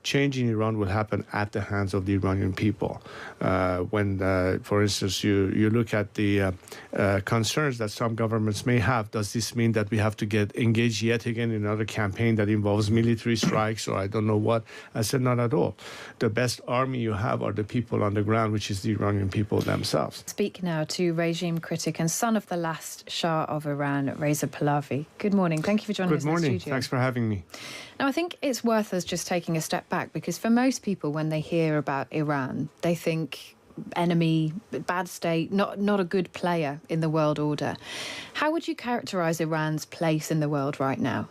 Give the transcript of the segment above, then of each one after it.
change in Iran will happen at the hands of the Iranian people. For instance, you look at the concerns that some governments may have, does this mean that we have to get engaged yet again in another campaign that involves military strikes or I don't know what? I said, not at all. The best army you have are the people on the ground, which is the Iranian people themselves. Speak now to regime critic and son of the last Shah of Iran, Reza Pahlavi. Good morning. Thank you for joining us in the studio. Good morning. Thanks for having me. Now, I think it's worth us just taking a step back, because for most people, when they hear about Iran, they think enemy, bad state, not a good player in the world order. How would you characterize Iran's place in the world right now?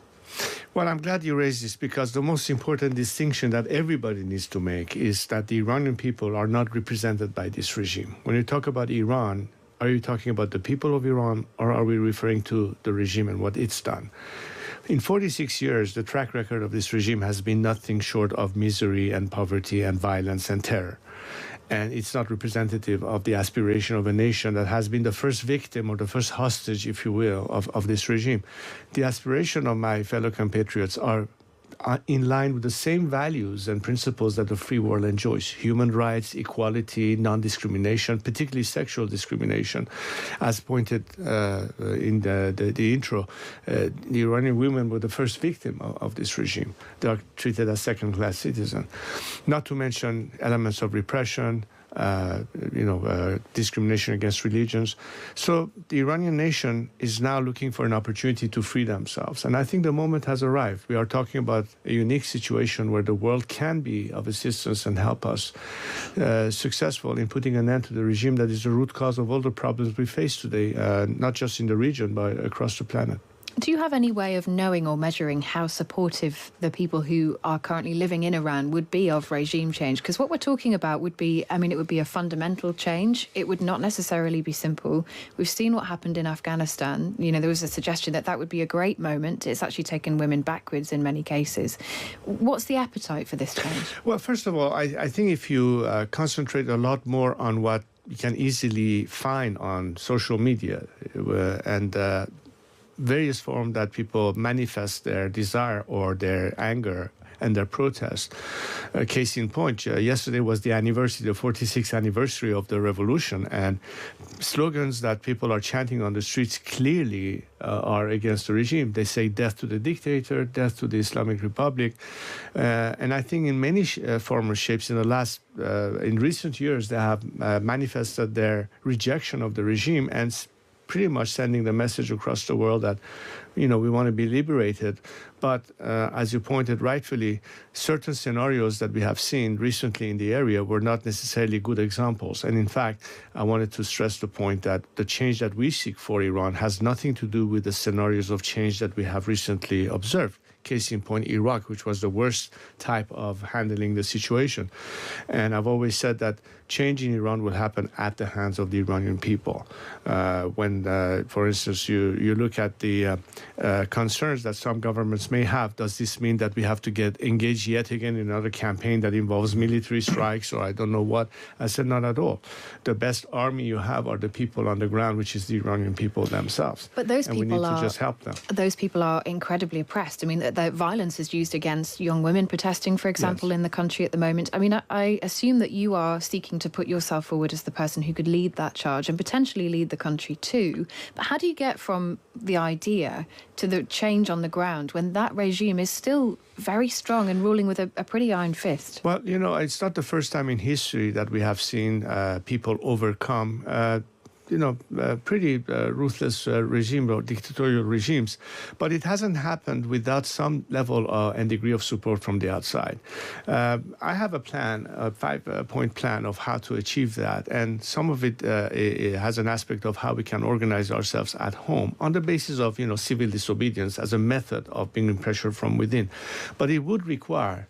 Well, I'm glad you raised this, because the most important distinction that everybody needs to make is that the Iranian people are not represented by this regime. When you talk about Iran, are you talking about the people of Iran, or are we referring to the regime and what it's done? In 46 years, the track record of this regime has been nothing short of misery and poverty and violence and terror. And it's not representative of the aspiration of a nation that has been the first victim or the first hostage, if you will, of this regime. The aspiration of my fellow compatriots are in line with the same values and principles that the free world enjoys: human rights, equality, non-discrimination, particularly sexual discrimination. As pointed in the intro, the Iranian women were the first victim of this regime. They are treated as second-class citizens. Not to mention elements of repression, discrimination against religions. So the Iranian nation is now looking for an opportunity to free themselves. And I think the moment has arrived. We are talking about a unique situation where the world can be of assistance and help us successful in putting an end to the regime that is the root cause of all the problems we face today, not just in the region, but across the planet. Do you have any way of knowing or measuring how supportive the people who are currently living in Iran would be of regime change? Because what we're talking about would be, it would be a fundamental change. It would not necessarily be simple. We've seen what happened in Afghanistan. There was a suggestion that would be a great moment. It's actually taken women backwards in many cases. What's the appetite for this change? Well, first of all, I think if you concentrate a lot more on what you can easily find on social media and various forms that people manifest their desire or their anger and their protest. Case in point, yesterday was the 46th anniversary of the revolution, and slogans that people are chanting on the streets clearly are against the regime. They say death to the dictator, death to the Islamic Republic. And I think in many former shapes in recent years, they have manifested their rejection of the regime and pretty much sending the message across the world that, we want to be liberated. But as you pointed rightfully, certain scenarios that we have seen recently in the area were not necessarily good examples. And in fact, I wanted to stress the point that the change that we seek for Iran has nothing to do with the scenarios of change that we have recently observed. Case in point, Iraq, which was the worst type of handling the situation. And I've always said that change in Iran will happen at the hands of the Iranian people. For instance, you look at the concerns that some governments may have, does this mean that we have to get engaged yet again in another campaign that involves military strikes or I don't know what? I said, not at all. The best army you have are the people on the ground, which is the Iranian people themselves. But those people we need to just help them. Those people are incredibly oppressed. The violence is used against young women protesting, for example, yes, in the country at the moment. I assume that you are seeking to put yourself forward as the person who could lead that charge and potentially lead the country too. But how do you get from the idea to the change on the ground when that regime is still very strong and ruling with a pretty iron fist? Well, it's not the first time in history that we have seen people overcome pretty ruthless regime or dictatorial regimes. But it hasn't happened without some level and degree of support from the outside. I have a plan, a 5-point plan of how to achieve that. And some of it has an aspect of how we can organize ourselves at home on the basis of, civil disobedience as a method of bringing pressure from within. But it would require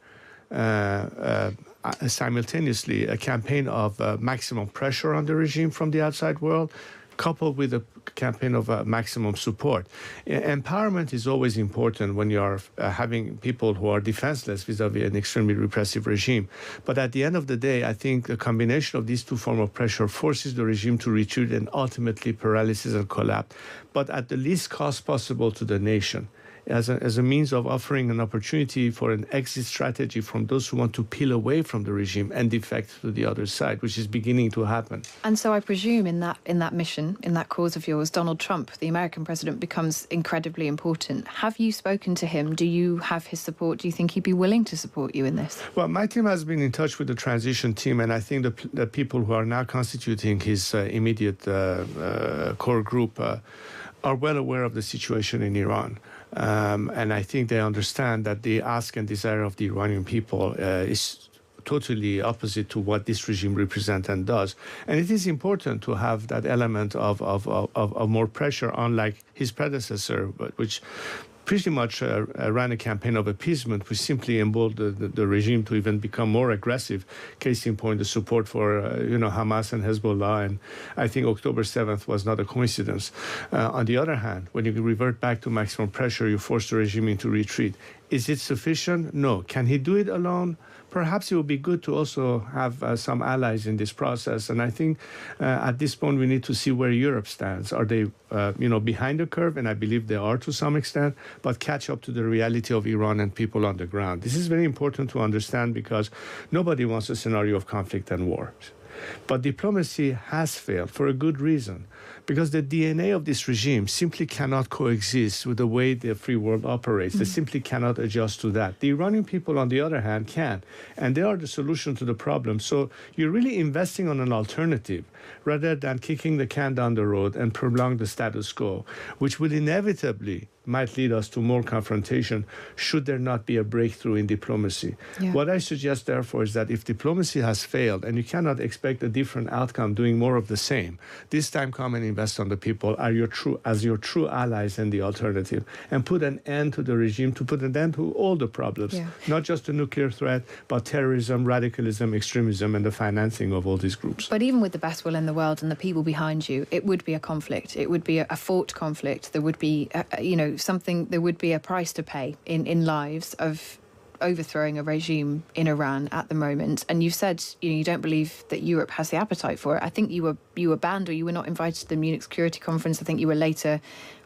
simultaneously a campaign of maximum pressure on the regime from the outside world, coupled with a campaign of maximum support. Empowerment is always important when you are having people who are defenseless vis-a-vis an extremely repressive regime. But at the end of the day, I think the combination of these two forms of pressure forces the regime to retreat and ultimately paralysis and collapse, but at the least cost possible to the nation. as a means of offering an opportunity for an exit strategy from those who want to peel away from the regime and defect to the other side, which is beginning to happen. And so I presume in that mission, in that cause of yours, Donald Trump, the American president, becomes incredibly important. Have you spoken to him? Do you have his support? Do you think he'd be willing to support you in this? Well, my team has been in touch with the transition team, and I think the people who are now constituting his immediate core group are well aware of the situation in Iran. And I think they understand that the ask and desire of the Iranian people is totally opposite to what this regime represents and does. And it is important to have that element of more pressure, unlike his predecessor, which pretty much ran a campaign of appeasement, which simply emboldened the regime to even become more aggressive. Case in point, the support for Hamas and Hezbollah, and I think October 7th was not a coincidence. On the other hand, when you revert back to maximum pressure, you force the regime into retreat. Is it sufficient? No. Can he do it alone? Perhaps it would be good to also have some allies in this process. And I think at this point we need to see where Europe stands. Are they, behind the curve? And I believe they are to some extent, but catch up to the reality of Iran and people on the ground. This is very important to understand because nobody wants a scenario of conflict and war. But diplomacy has failed for a good reason, because the DNA of this regime simply cannot coexist with the way the free world operates. They simply cannot adjust to that. The Iranian people, on the other hand, can, and they are the solution to the problem. So you're really investing on an alternative rather than kicking the can down the road and prolong the status quo, which will inevitably might lead us to more confrontation should there not be a breakthrough in diplomacy. Yeah. What I suggest, therefore, is that if diplomacy has failed and you cannot expect a different outcome doing more of the same, this time come and invest on the people as your true allies and the alternative, and put an end to the regime, to put an end to all the problems, not just the nuclear threat, but terrorism, radicalism, extremism, and the financing of all these groups. But even with the best will in the world and the people behind you, it would be a conflict. It would be a fought conflict. There would be, there would be a price to pay in lives of overthrowing a regime in Iran at the moment. And you've said you don't believe that Europe has the appetite for it. I think you were banned, or you were not invited to the Munich Security Conference. I think you were later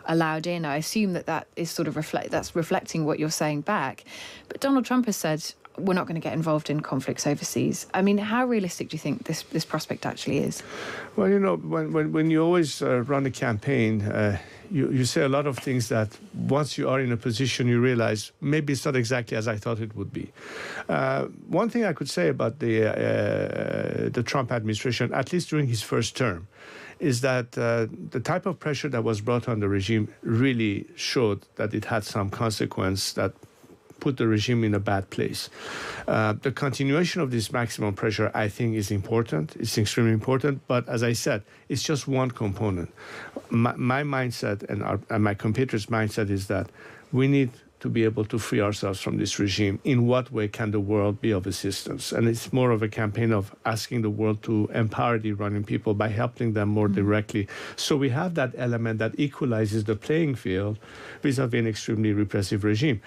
allowed in. I assume that is sort of reflecting what you're saying back. But Donald Trump has said we're not going to get involved in conflicts overseas. I mean, how realistic do you think this prospect actually is? Well, when you always run a campaign, you say a lot of things that once you are in a position, you realize maybe it's not exactly as I thought it would be. One thing I could say about the Trump administration, at least during his first term, is that the type of pressure that was brought on the regime really showed that it had some consequence that put the regime in a bad place. The continuation of this maximum pressure, I think, is important. It's extremely important. But as I said, it's just one component. My mindset and my competitors' mindset is that we need to be able to free ourselves from this regime. In what way can the world be of assistance? And it's more of a campaign of asking the world to empower the Iranian people by helping them more directly. So we have that element that equalizes the playing field vis-a-vis an extremely repressive regime.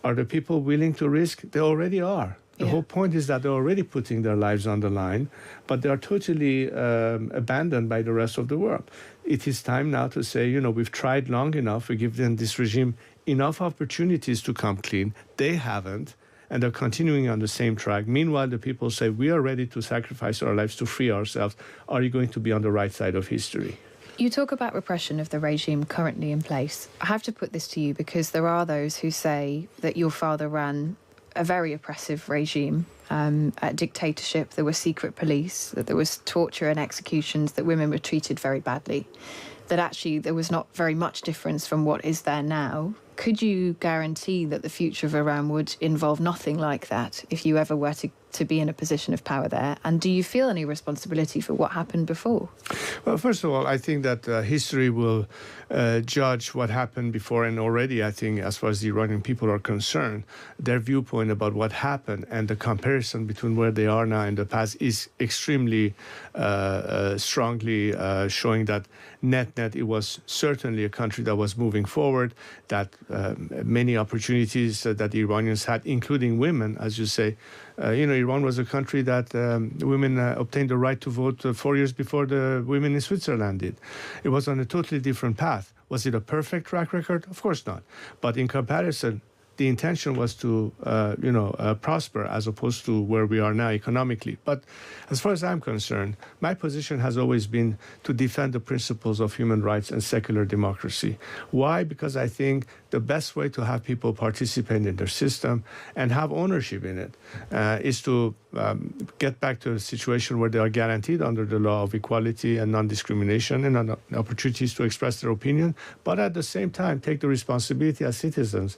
Are the people willing to risk? They already are. The whole point is that they're already putting their lives on the line, but they are totally abandoned by the rest of the world. It is time now to say, we've tried long enough. We give them this regime enough opportunities to come clean. They haven't, and they're continuing on the same track. Meanwhile, the people say, we are ready to sacrifice our lives to free ourselves. Are you going to be on the right side of history? You talk about repression of the regime currently in place. I have to put this to you because there are those who say that your father ran a very oppressive regime, a dictatorship. There was secret police, that there was torture and executions, that women were treated very badly, that actually there was not very much difference from what is there now. Could you guarantee that the future of Iran would involve nothing like that if you ever were to be in a position of power there? And do you feel any responsibility for what happened before? Well, first of all, I think that history will judge what happened before, and already I think as far as the Iranian people are concerned, their viewpoint about what happened and the comparison between where they are now and the past is extremely strongly showing that net it was certainly a country that was moving forward, that many opportunities that the Iranians had, including women, as you say. Iran was a country that women obtained the right to vote 4 years before the women in Switzerland did. It was on a totally different path. Was it a perfect track record? Of course not. But in comparison, the intention was to, prosper as opposed to where we are now economically. But as far as I'm concerned, my position has always been to defend the principles of human rights and secular democracy. Why? Because I think the best way to have people participate in their system and have ownership in it is to get back to a situation where they are guaranteed under the law of equality and non-discrimination and opportunities to express their opinion, but at the same time take the responsibility as citizens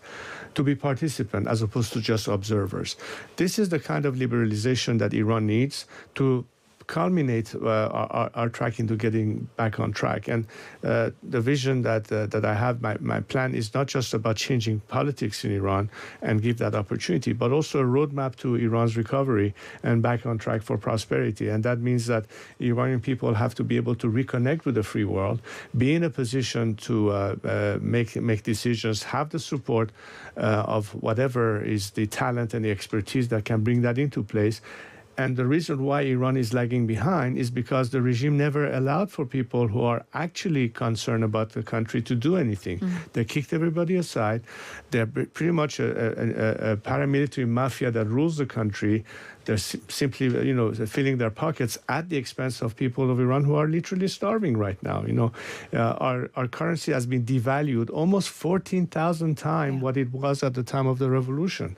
to be participants as opposed to just observers. This is the kind of liberalization that Iran needs to culminate our track into getting back on track. And the vision that I have, my plan is not just about changing politics in Iran and give that opportunity, but also a roadmap to Iran's recovery and back on track for prosperity. And that means that Iranian people have to be able to reconnect with the free world, be in a position to make decisions, have the support of whatever is the talent and the expertise that can bring that into place. And the reason why Iran is lagging behind is because the regime never allowed for people who are actually concerned about the country to do anything. They kicked everybody aside. They're pretty much a paramilitary mafia that rules the country. They're simply, filling their pockets at the expense of people of Iran who are literally starving right now. Our currency has been devalued almost 14,000 times what it was at the time of the revolution.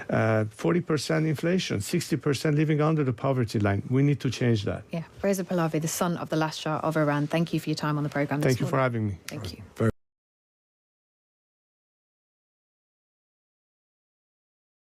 40% inflation, 60% living under the poverty line. We need to change that. Yeah. Reza Pahlavi, the son of the last Shah of Iran, thank you for your time on the programme this morning. Thank you for having me. Thank you.